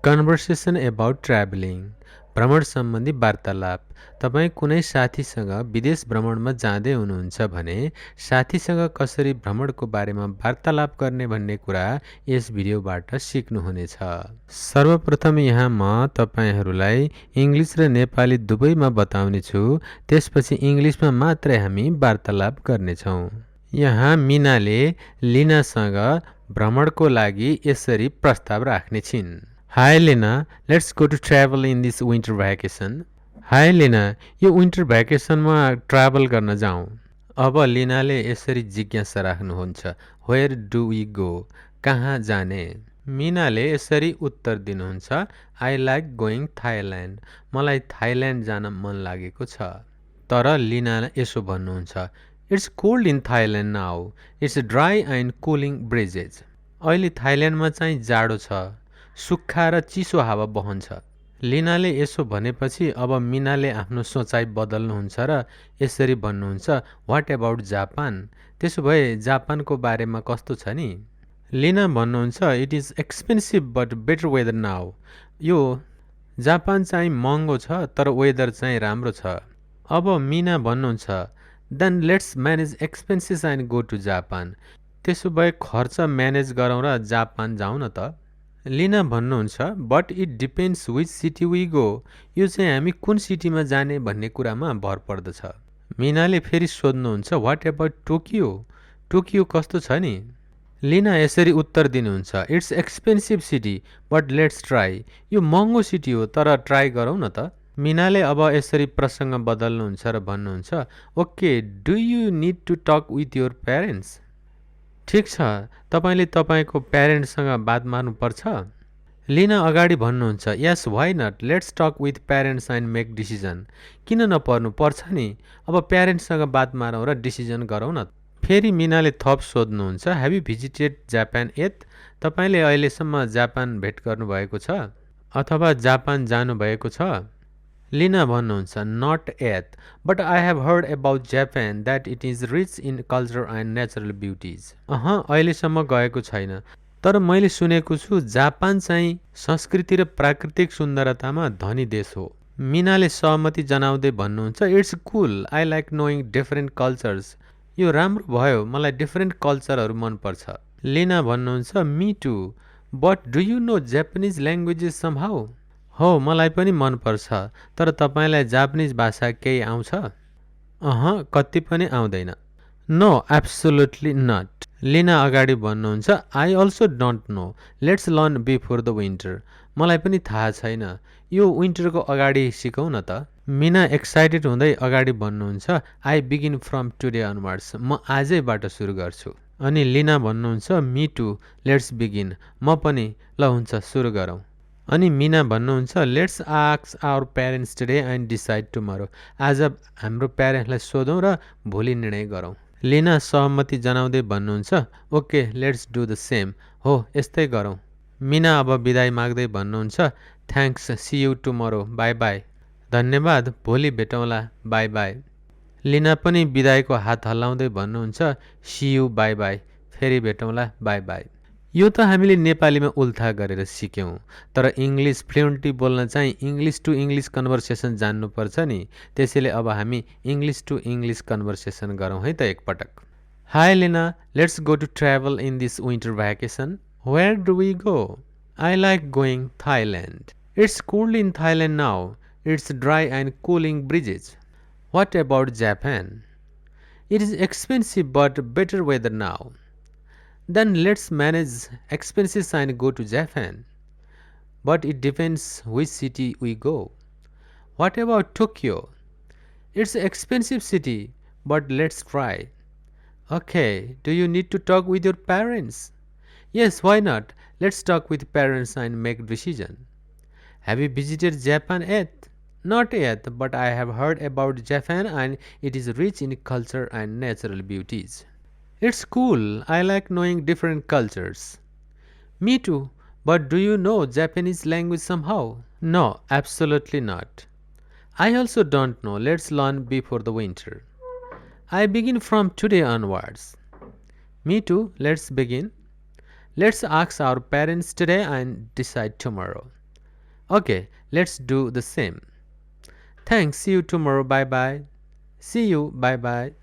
Conversation about travelling भ्रमण सम्बन्धी वार्तालाप। तपाईँ कुनै साथीसँग विदेश भ्रमणमा जाँदै हुनुहुन्छ भने साथीसँग कसरी भ्रमणको बारेमा वार्तालाप गर्ने भन्ने कुरा यस भिडियोबाट सिक्नुहुनेछ। सर्वप्रथम यहाँ म तपाईहरूलाई इङ्ग्लिस र नेपाली दुवैमा बताउने छु, त्यसपछि इङ्ग्लिसमा मात्रै हामी वार्तालाप गर्नेछौँ। यहाँ मिनाले लिनासँग भ्रमणको लागि यसरी प्रस्ताव राख्ने छिन्। Hi Lena, let's go to travel in this winter vacation. Hi Lena, यो विन्टर भ्याकेसनमा ट्राभल गर्न जाउँ। अब लिनाले यसरी जिज्ञासा राख्नुहुन्छ, Where do we go? कहाँ जाने? मिनाले यसरी उत्तर दिनुहुन्छ, I like going Thailand. मलाई थाइल्यान्ड जान मन लागेको छ। तर लिना यसो भन्नुहुन्छ, It's cold in Thailand now. It's dry and cooling breezes. अहिले थाइल्यान्डमा चाहिँ जाडो छ, सुक्खा र चिसो हावा बहन्छ। लिनाले यसो भनेपछि अब मिनाले आफ्नो सोचाइ बदल्नुहुन्छ र यसरी भन्नुहुन्छ, वाट अबाउट जापान? त्यसो भए जापानको बारेमा कस्तो छ नि? लिना भन्नुहुन्छ, it is expensive but better weather now. यो जापान चाहिँ महँगो छ तर वेदर चाहिँ राम्रो छ। अब मिना भन्नुहुन्छ, then let's manage expenses and go to Japan. त्यसो भए खर्च म्यानेज गरौँ र जापान जाउँ न त। लिना भन्नुहुन्छ, but it depends which city we go. यो चाहिँ हामी कुन सिटीमा जाने भन्ने कुरामा भर पर्दछ। मिनाले फेरि सोध्नुहुन्छ, वाट एबाउट टोकियो? टोकियो कस्तो छ नि? लिना यसरी उत्तर दिनुहुन्छ, it's expensive city but let's try. यो महँगो सिटी हो तर ट्राई गरौँ न त। मिनाले अब यसरी प्रसङ्ग बदल्नुहुन्छ र भन्नुहुन्छ, okay, do you need to talk with your parents? ठिक छ, तपाईँले तपाईँको प्यारेन्ट्ससँग बात मार्नुपर्छ। लिना अगाडि भन्नुहुन्छ, yes why not, let's talk with parents and make decision. किन नपर्नु, पर्छ नि। अब प्यारेन्ट्ससँग बात मारौँ र डिसिजन गरौँ न। फेरि मिनाले थप सोध्नुहुन्छ, have you visited Japan yet? तपाईँले अहिलेसम्म जापान भेट गर्नुभएको छ अथवा जापान जानुभएको छ? लिना भन्नुहुन्छ, not yet, but I have heard about Japan that it is rich in culture and natural beauties. अहिलेसम्म गएको छैन, तर मैले सुनेको छु जापान चाहिँ संस्कृति र प्राकृतिक सुन्दरतामा धनी देश हो। मिनाले सहमति जनाउँदै भन्नुहुन्छ, it's cool, I like knowing different cultures. यो राम्रो भयो, मलाई डिफरेन्ट कल्चरहरू मनपर्छ। लिना भन्नुहुन्छ, me too, but do you know Japanese languages somehow? हो, मलाई पनि मनपर्छ, तर तपाईँलाई जापानिज भाषा केही आउँछ? कति पनि आउँदैन। No, absolutely not. लिना अगाडि भन्नुहुन्छ, I also don't know, let's learn before the winter. मलाई पनि थाहा छैन, यो विन्टरको अगाडि सिकौँ न त। मिना एक्साइटेड हुँदै अगाडि भन्नुहुन्छ, I begin from today onwards. म आजैबाट सुरु गर्छु। अनि लिना भन्नुहुन्छ, मी टु, लेट्स बिगिन। म पनि, ल हुन्छ, सुरु गरौँ। अनि मिना भन्नुहुन्छ, let's ask our parents today and decide tomorrow. आज हाम्रो प्यारेन्ट्सलाई सोधौँ र भोलि निर्णय गरौँ। लिना सहमति जनाउँदै भन्नुहुन्छ, okay, let's do the same. हो, यस्तै गरौँ। मिना अब बिदाई माग्दै भन्नुहुन्छ, thanks, see you tomorrow, bye bye. धन्यवाद, भोलि भेटौँला, बाई बाई। लिना पनि बिदाईको हात हल्लाउँदै भन्नुहुन्छ, सी यु, बाई बाई, फेरि भेटौँला, बाई बाई। यो त हामीले नेपालीमा उल्था गरेर सिक्यौँ, तर इङ्ग्लिस फ्लुएन्टली बोल्न चाहिँ इङ्ग्लिस टु इङ्ग्लिस कन्भर्सेसन जान्नुपर्छ नि। त्यसैले अब हामी इङ्ग्लिस टु इङ्ग्लिस कन्भर्सेसन गरौँ है त एकपटक। Hi Lina, let's go to travel in this winter vacation. Where do we go? I like going Thailand. It's cold in Thailand now. It's dry and cooling breezes. What about Japan? It is expensive but better weather now. Then let's manage expenses and go to Japan. But it depends which city we go. What about Tokyo? It's an expensive city, but let's try. Okay, do you need to talk with your parents? Yes, why not? Let's talk with parents and make decision. Have you visited Japan yet? Not yet, but I have heard about Japan and it is rich in culture and natural beauties. It's cool. I like knowing different cultures. Me too. But do you know Japanese language somehow? No, absolutely not. I also don't know. Let's learn before the winter. I begin from today onwards. Me too. Let's begin. Let's ask our parents today and decide tomorrow. Okay, let's do the same. Thanks, see you tomorrow, bye bye. See you, bye bye.